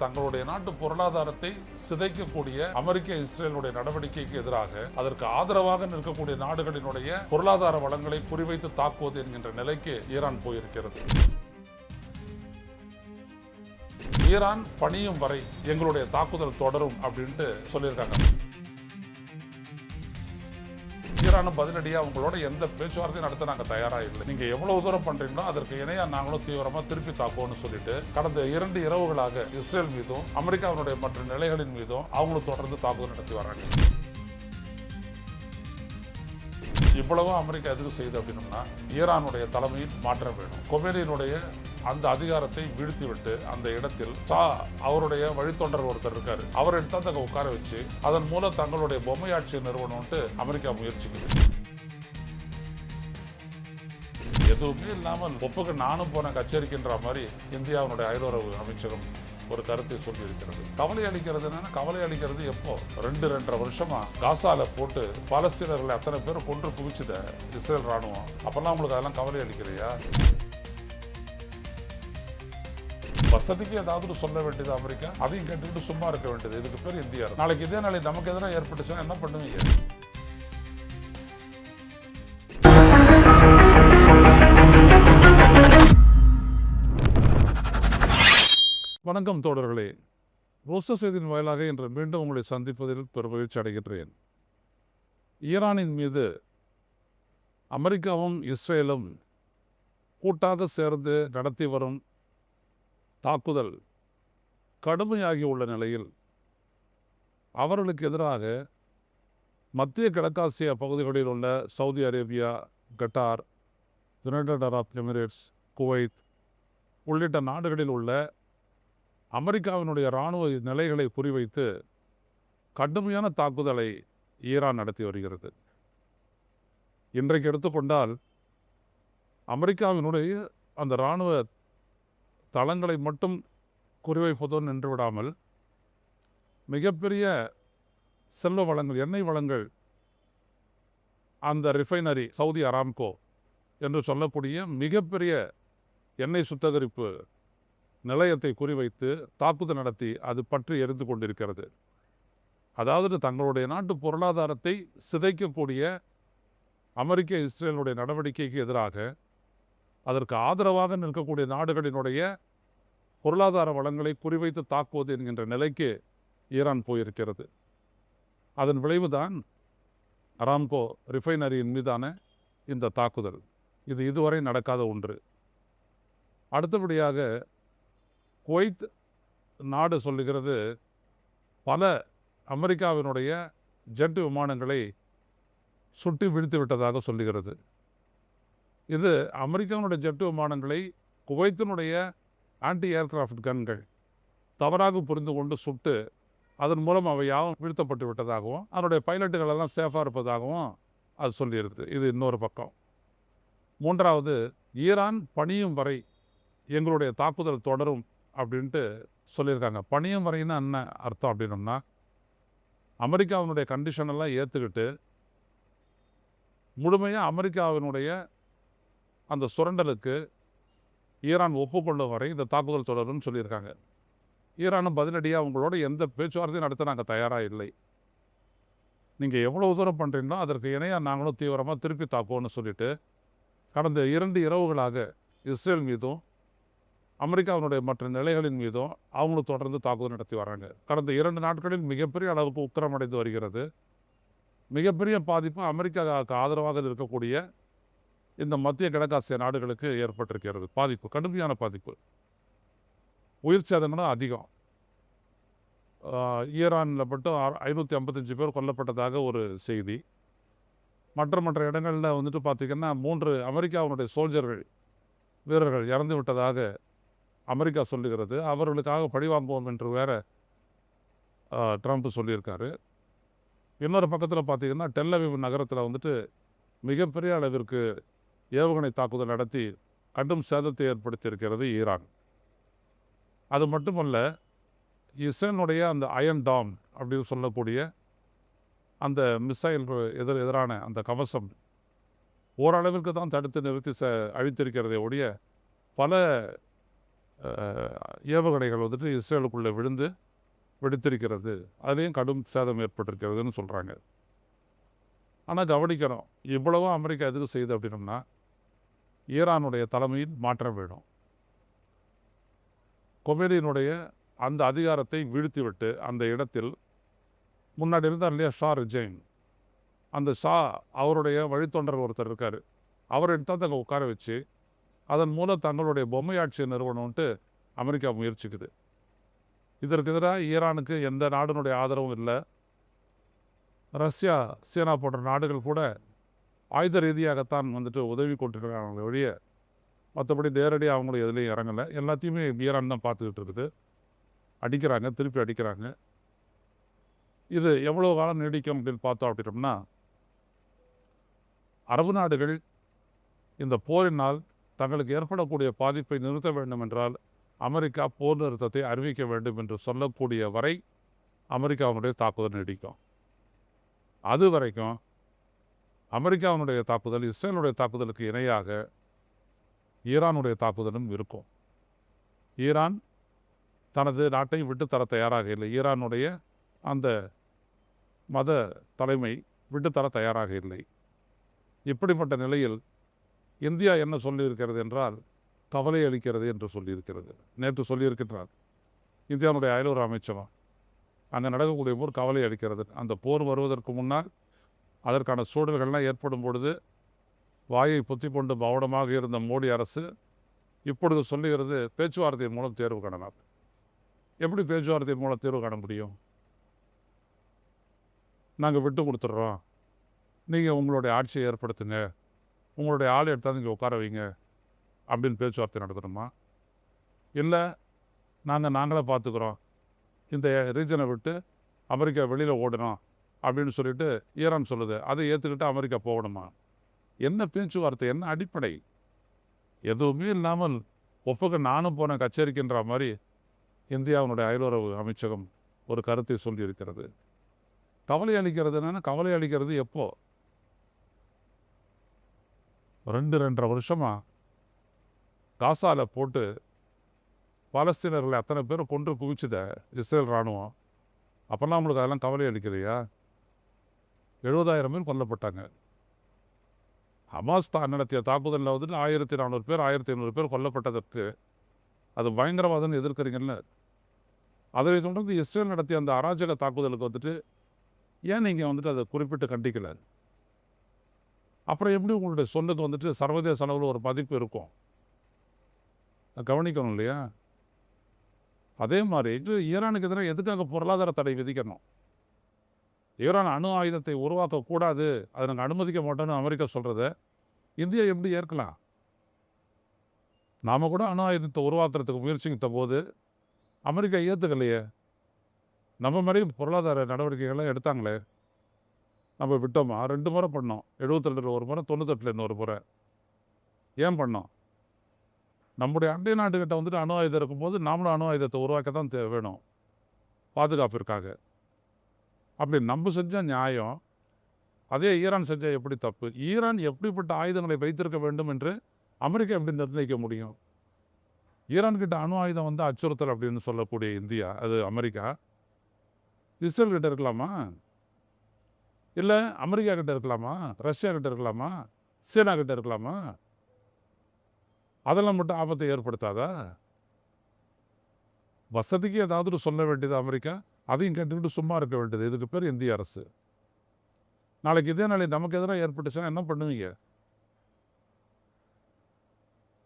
தங்களுடைய நாட்டு பொருளாதாரத்தை சிதைக்கக்கூடிய அமெரிக்க இஸ்ரேலுடைய நடவடிக்கைக்கு எதிராக அதற்கு ஆதரவாக நிற்கக்கூடிய நாடுகளினுடைய பொருளாதார வளங்களை குறிவைத்து தாக்குவது என்கின்ற நிலைக்கு ஈரான் போயிருக்கிறது. ஈரான் பணியும் வரை எங்களுடைய தாக்குதல் தொடரும் அப்படின்ட்டு சொல்லியிருக்காங்க. ஈரானும் பதிலடியாக அவங்களோட எந்த பேச்சுவார்த்தையும் நடத்த நாங்கள் தயாராக இல்லை, நீங்க எவ்வளவு தூரம் பண்றீங்களோ அதற்கு இணையா நாங்களும் தீவிரமா திருப்பி தாக்குவோம்னு சொல்லிட்டு கடந்த 2 இரவுகளாக இஸ்ரேல் மீதும் அமெரிக்காவினுடைய மற்ற நிலைகளின் மீதும் அவங்களும் தொடர்ந்து தாக்குதல் நடத்தி வர்றாங்க. இவ்வளவும் அமெரிக்கா எதுக்கு செய்யுது அப்படின்னோம்னா, ஈரானுடைய தலைமையில் மாற்றம் வேணும். கொமேனியினுடைய அந்த அதிகாரத்தை வீழ்த்தி விட்டு அந்த இடத்தில் அவருடைய வழித்தொண்டர் ஒருத்தர் இருக்காரு, அவர் எடுத்து அங்க உட்கார வச்சு அதன் மூலம் தங்களுடைய பொம்மையாட்சியை நிறுவனம்ட்டு அமெரிக்கா முயற்சிக்குது. எதுவுமே இல்லாமல் ஒப்புக்கு நானும் போன கச்சேரிக்கின்ற மாதிரி இந்தியாவுடைய அயலுறவு அமைச்சகம் ஒரு கருத்தை சொல்லி இருக்கிறது. கவலை அளிக்கிறது என்னன்னா, கவலை அளிக்கிறது எப்போ 2-2.5 வருஷமா காசால போட்டு பாலஸ்தீனர்களை அத்தனை பேர் கொன்று குவிச்சுத இஸ்ரேல் ராணுவம், அப்பெல்லாம் உங்களுக்கு அதெல்லாம் கவலை அளிக்கிறையா? வசதிக்கு ஏதாவது சொல்ல வேண்டியது அமெரிக்கா, அதையும் கேட்டுக்கிட்டு சும்மா இருக்க வேண்டியது. இதுக்கு பேர் இந்தியா. நாளைக்கு இதே நாளை நமக்கு எதிராக ஏற்பட்டுச்சுன்னா என்ன பண்ணுவீங்க? வணக்கம் தோழர்களே, ரோச செய்தியின் வாயிலாக இன்று மீண்டும் உங்களை சந்திப்பதில் பெருமகிழ்ச்சி அடைகின்றேன். ஈரானின் மீது அமெரிக்காவும் இஸ்ரேலும் கூட்டாக சேர்ந்து நடத்தி வரும் தாக்குதல் கடுமையாகி உள்ள நிலையில் அவர்களுக்கு எதிராக மத்திய கிழக்காசிய பகுதிகளில் உள்ள Saudi Arabia, Qatar, United Arab Emirates, Kuwait உள்ளிட்ட நாடுகளில் உள்ள அமெரிக்காவினுடைய இராணுவ நிலைகளை குறிவைத்து கடுமையான தாக்குதலை ஈரான் நடத்தி வருகிறது. இன்றைக்கு எடுத்துக்கொண்டால் அமெரிக்காவினுடைய அந்த இராணுவ தளங்களை மட்டும் குறிவைப்பதோடு நின்று விடாமல் மிகப்பெரிய செல்வ வளங்கள், எண்ணெய் வளங்கள், அந்த ரிஃபைனரி சவுதி அராம்கோ என்று சொல்லக்கூடிய மிகப்பெரிய எண்ணெய் சுத்திகரிப்பு நிலையத்தை குறிவைத்து தாக்குதல் நடத்தி அது பற்றி எரிந்து கொண்டிருக்கிறது. அதாவது தங்களுடைய நாட்டு பொருளாதாரத்தை சிதைக்கக்கூடிய அமெரிக்க இஸ்ரேலுடைய நடவடிக்கைக்கு எதிராக அதற்கு ஆதரவாக நிற்கக்கூடிய நாடுகளினுடைய பொருளாதார வளங்களை குறிவைத்து தாக்குவது என்கின்ற நிலைக்கு ஈரான் போயிருக்கிறது. அதன் விளைவுதான் அராம்கோ ரிஃபைனரியின் மீதான இந்த தாக்குதல். இது இதுவரை நடக்காத ஒன்று. அடுத்தபடியாக குவைத் நாடு சொல்லுகிறது, பல அமெரிக்காவினுடைய ஜெட் விமானங்களை சுட்டி வீழ்த்தி விட்டதாக சொல்லுகிறது. இது அமெரிக்காவினுடைய ஜெட் விமானங்களை குவைத்தினுடைய ஆன்டி ஏர்கிராஃப்ட் கன்கள் தவறாக புரிந்து கொண்டு சுட்டு அதன் மூலம் அவை யாவும் வீழ்த்தப்பட்டு விட்டதாகவும் அதனுடைய பைலட்டுகள் எல்லாம் சேஃபாக இருப்பதாகவும் அது சொல்லியிருக்குது. இது இன்னொரு பக்கம். மூன்றாவது, ஈரான் பணியும் வரை எங்களுடைய தாக்குதல் தொடரும் அப்படின்ட்டு சொல்லியிருக்காங்க. பணியும் வரைன்னா என்ன அர்த்தம் அப்படின்னோம்னா, அமெரிக்காவினுடைய கண்டிஷனெல்லாம் ஏற்றுக்கிட்டு முழுமையாக அமெரிக்காவினுடைய அந்த சுரண்டலுக்கு ஈரான் ஒப்புக்கொள்ளும் வரை இந்த தாக்குதல் தொடரும்னு சொல்லியிருக்காங்க. ஈரானும் பதிலடியாக அவங்களோட எந்த பேச்சுவார்த்தையும் நடத்த நாங்கள் தயாராக இல்லை, நீங்கள் எவ்வளவு தூரம் பண்ணுறீங்களோ அதற்கு இணையாக நாங்களும் தீவிரமாக திருப்பி தாக்குவோம்னு சொல்லிட்டு கடந்த 2 இரவுகளாக இஸ்ரேல் மீதும் அமெரிக்காவினுடைய மற்ற நிலைகளின் மீதும் அவங்களும் தொடர்ந்து தாக்குதல் நடத்தி வராங்க. கடந்த 2 நாட்களில் மிகப்பெரிய அளவுக்கு உக்கிரமடைந்து வருகிறது. மிகப்பெரிய பாதிப்பு அமெரிக்காவுக்கு ஆதரவாக இருக்கக்கூடிய இந்த மத்திய கிழக்காசிய நாடுகளுக்கு ஏற்பட்டிருக்கிறது. பாதிப்பு, கடுமையான பாதிப்பு, உயிர் சேதங்களும் அதிகம். ஈரானில் மட்டும் 555 பேர் கொல்லப்பட்டதாக ஒரு செய்தி. மற்ற இடங்களில் வந்துட்டு பார்த்திங்கன்னா 3 அமெரிக்காவினுடைய வீரர்கள் இறந்து விட்டதாக அமெரிக்கா சொல்லுகிறது. அவர்களுக்காக பழிவாங்குவோம் என்று வேற ட்ரம்ப் சொல்லியிருக்காரு. இன்னொரு பக்கத்தில் பார்த்திங்கன்னா டெல் அவீவ் நகரத்தில் வந்துட்டு மிகப்பெரிய அளவிற்கு ஏவுகணை தாக்குதல் நடத்தி கடும் சேதத்தை ஏற்படுத்தியிருக்கிறது ஈரான். அது மட்டுமல்ல, இஸ்ரேலுடைய அந்த அயன் டாம் அப்படின்னு சொல்லக்கூடிய அந்த மிசைல் எதிரான அந்த கவசம் ஓரளவிற்கு தான் தடுத்து நிறுத்தி அழித்திருக்கிறதை ஒழிய பல ஏவுகணைகள் வந்துட்டு இஸ்ரேலுக்குள்ளே விழுந்து வெடித்திருக்கிறது. அதுலேயும் கடும் சேதம் ஏற்பட்டிருக்கிறதுன்னு சொல்கிறாங்க. ஆனால் கவனிக்கணும், இவ்வளவும் அமெரிக்கா எதுக்கு செய்யுது அப்படின்னம்னா, ஈரானுடைய தலைமையில் மாற்றம் வேணும். கொமேனியினுடைய அந்த அதிகாரத்தை வீழ்த்திவிட்டு அந்த இடத்தில் முன்னாடி இருந்தார் இல்லையா ஷா ரிஜைன், அந்த ஷா அவருடைய வழித்தொண்டர் ஒருத்தர் இருக்கார், அவரை எடுத்தால் அங்கே உட்கார வச்சு அதன் மூலம் தங்களுடைய பொம்மையாட்சியை நிறுவனம்ன்ட்டு அமெரிக்கா முயற்சிக்குது. இதற்கு எதிராக ஈரானுக்கு எந்த நாடுனுடைய ஆதரவும் இல்லை. ரஷ்யா, சீனா போன்ற நாடுகள் கூட ஆயுத ரீதியாகத்தான் வந்துட்டு உதவி கொண்டிருக்காங்க ஒழிய மற்றபடி நேரடியாக அவங்களும் எதுலேயும் இறங்கலை. எல்லாத்தையுமே ஈரான் தான் பார்த்துக்கிட்டு இருக்குது. அடிக்கிறாங்க, திருப்பி அடிக்கிறாங்க. இது எவ்வளோ காலம் நீடிக்கும் அப்படின்னு பார்த்தோம் அப்படின்னோம்னா, அரபு நாடுகள் இந்த போரினால் தங்களுக்கு ஏற்படக்கூடிய பாதிப்பை நிறுத்த வேண்டும் என்றால் அமெரிக்கா போர் நிறுத்தத்தை அறிவிக்க வேண்டும் என்று சொல்லக்கூடிய வரை அமெரிக்காவுடைய தாக்குதல் நீடிக்கும். அது வரைக்கும் அமெரிக்காவுடைய தாக்குதல் இஸ்ரேலுடைய தாக்குதலுக்கு இணையாக ஈரானுடைய தாக்குதலும் இருக்கும். ஈரான் தனது நாட்டை விட்டுத்தர தயாராக இல்லை. ஈரானுடைய அந்த மத தலைமை விட்டுத்தர தயாராக இல்லை. இப்படிப்பட்ட நிலையில் இந்தியா என்ன சொல்லியிருக்கிறது என்றால் கவலை அளிக்கிறது என்று சொல்லியிருக்கிறது. நேற்று சொல்லியிருக்கின்றார் இந்தியாவுடைய அயலுறவு அமைச்சகம், அங்கே நடக்கக்கூடிய போர் கவலை அளிக்கிறது. அந்த போர் வருவதற்கு முன்னால் அதற்கான சூழல்கள்லாம் ஏற்படும் பொழுது வாயை பொத்தி கொண்டு மௌனமாக இருந்த மோடி அரசு இப்பொழுது சொல்லுகிறது பேச்சுவார்த்தையின் மூலம் தேர்வு காணலாம். எப்படி பேச்சுவார்த்தையின் மூலம் தேர்வு காண முடியும்? நாங்கள் விட்டு கொடுத்துட்றோம், நீங்கள் உங்களுடைய ஆட்சியை ஏற்படுத்துங்க, உங்களுடைய ஆள் எடுத்தாந்து இங்கே உட்கார வைங்க அப்படின்னு பேச்சுவார்த்தை நடத்தணுமா? இல்லை நாங்களே பார்த்துக்குறோம், இந்த ரீஜனை விட்டு அமெரிக்கா வெளியில் ஓடணும் அப்படின்னு சொல்லிட்டு ஈரான் சொல்லுது, அதை ஏற்றுக்கிட்டு அமெரிக்கா போகணுமா? என்ன பேச்சுவார்த்தை, என்ன அடிப்படை? எதுவுமே இல்லாமல் ஒப்புக்கு நானும் போன கச்சேரிக்கின்ற மாதிரி இந்தியாவுடைய அயலுறவு அமைச்சகம் ஒரு கருத்தை சொல்லியிருக்கிறது. கவலை அளிக்கிறது என்னன்னா, கவலை அளிக்கிறது எப்போ? 2.5 வருஷமா காசாவில் போட்டு பாலஸ்தீனர்களை அத்தனை பேரும் கொன்று குவிச்சுத இஸ்ரேல் இராணுவம். அப்போல்லாம் நம்மளுக்கு அதெல்லாம் கவலை அளிக்கலையா? 70,000 பேர் கொல்லப்பட்டாங்க. ஹமாஸ் நடத்திய தாக்குதலில் வந்துட்டு 1400 பேர் 1500 பேர் கொல்லப்பட்டதற்கு அது பயங்கரவாதம்னு எதிர்க்கிறீங்கல்ல. அதை தொடர்ந்து இஸ்ரேல் நடத்திய அந்த அராஜக தாக்குதலுக்கு வந்துட்டு ஏன் நீங்கள் வந்துட்டு அதை குறிப்பிட்டு கண்டிக்கல? அப்புறம் எப்படி உங்களுடைய சொன்னது வந்துட்டு சர்வதேச அளவில் ஒரு மதிப்பு இருக்கும்? கவனிக்கணும் இல்லையா? அதே மாதிரி ஈரானுக்கு எதிராக எதுக்காக பொருளாதார தடை விதிக்கணும்? ஈரான் அணு ஆயுதத்தை உருவாக்கக்கூடாது, அதை நாங்கள் அனுமதிக்க மாட்டோன்னு அமெரிக்கா சொல்கிறத இந்தியா எப்படி ஏற்கலாம்? நாம் கூட அணு ஆயுதத்தை உருவாக்குறதுக்கு முயற்சித்த போது அமெரிக்கா ஏற்றுக்கலையே. நம்ம மாதிரி பொருளாதார நடவடிக்கைகள்லாம் எடுத்தாங்களே, நம்ம விட்டோமா? 2 முறை பண்ணோம். 72 ஒரு முறை, 98 இன்னொரு முறை. ஏன் பண்ணோம்? நம்முடைய அண்டை நாட்டுக்கிட்ட வந்துட்டு அணு ஆயுதம் இருக்கும்போது நாமளும் அணு ஆயுதத்தை உருவாக்க தான் வேணும், பாதுகாப்பிற்காக. அப்படி நம்ம செஞ்சால் நியாயம், அதே ஈரான் செஞ்சால் எப்படி தப்பு? ஈரான் எப்படிப்பட்ட ஆயுதங்களை வைத்திருக்க வேண்டும் என்று அமெரிக்கா எப்படி நிர்ணயிக்க முடியும்? ஈரான்கிட்ட அணு ஆயுதம் வந்து அச்சுறுத்தல் அப்படின்னு சொல்லக்கூடிய இந்தியா, அது அமெரிக்கா, இஸ்ரேல் கிட்ட இருக்கலாமா? இல்லை அமெரிக்கா கிட்ட இருக்கலாமா? ரஷ்யா கிட்ட இருக்கலாமா? சீனா கிட்ட இருக்கலாமா? அதெல்லாம் மட்டும் ஆபத்தை ஏற்படுத்தாதா? வசதிக்கு ஏதாவது சொல்ல வேண்டியது அமெரிக்கா, அதையும் கேட்டுக்கிட்டு சும்மா இருக்க வேண்டியது. இதுக்கு பேர் இந்திய அரசு. நாளைக்கு இதே நாளை நமக்கு எதிராக ஏற்பட்டுச்சுன்னா என்ன பண்ணுவீங்க?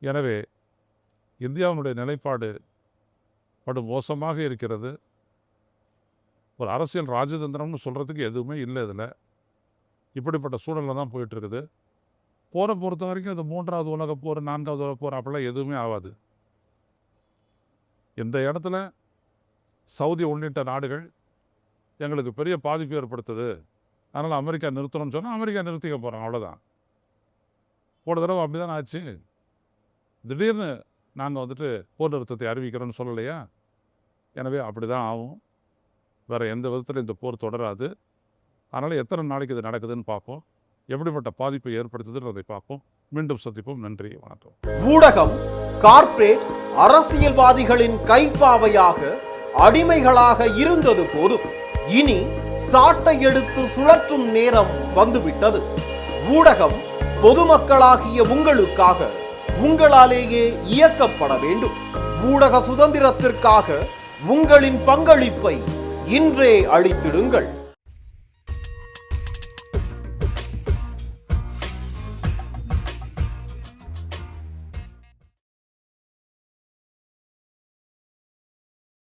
எனவே இந்தியாவுடைய நிலைப்பாடு படு மோசமாக இருக்கிறது. ஒரு அரசியல் ராஜதந்திரம்னு சொல்கிறதுக்கு எதுவுமே இல்லை. இதில் இப்படிப்பட்ட சூழலில் தான் போயிட்டுருக்குது. போரை பொறுத்த வரைக்கும் அது 3வது உலகப் போர், 4வது உலகப் போர் அப்படிலாம் எதுவுமே ஆகாது. இந்த இடத்துல சவுதி உள்ளிட்ட நாடுகள் எங்களுக்கு பெரிய பாதிப்பு ஏற்படுத்துது, அதனால் அமெரிக்கா நிறுத்தணும்னு சொன்னால் அமெரிக்கா நிறுத்திக்க போகிறோம், அவ்வளோதான். போன தடவை அப்படி தான் ஆச்சு. திடீர்னு நாங்கள் வந்துட்டு போர் நிறுத்தத்தை அறிவிக்கிறோன்னு சொல்லலையா? எனவே அப்படி தான் ஆகும். வேறு எந்த விதத்தில் இந்த போர் தொடராது. அதனால் எத்தனை நாளைக்கு இது நடக்குதுன்னு பார்ப்போம். எப்படிப்பட்ட பாதிப்பை ஏற்படுத்துதுன்றதை பார்ப்போம். மீண்டும் சந்திப்போம். நன்றி, வணக்கம். ஊடகம் கார்ப்பரேட் அரசியல்வாதிகளின் கைப்பாவையாக அடிமைகளாக இருந்தது போதும். இனி சாட்டை எடுத்து சுழற்றும் நேரம் வந்துவிட்டது. ஊடகம் பொதுமக்களாகிய உங்களுக்காக உங்களாலேயே இயக்கப்பட வேண்டும். ஊடக சுதந்திரத்திற்காக உங்களின் பங்களிப்பை இன்றே அளித்திடுங்கள்.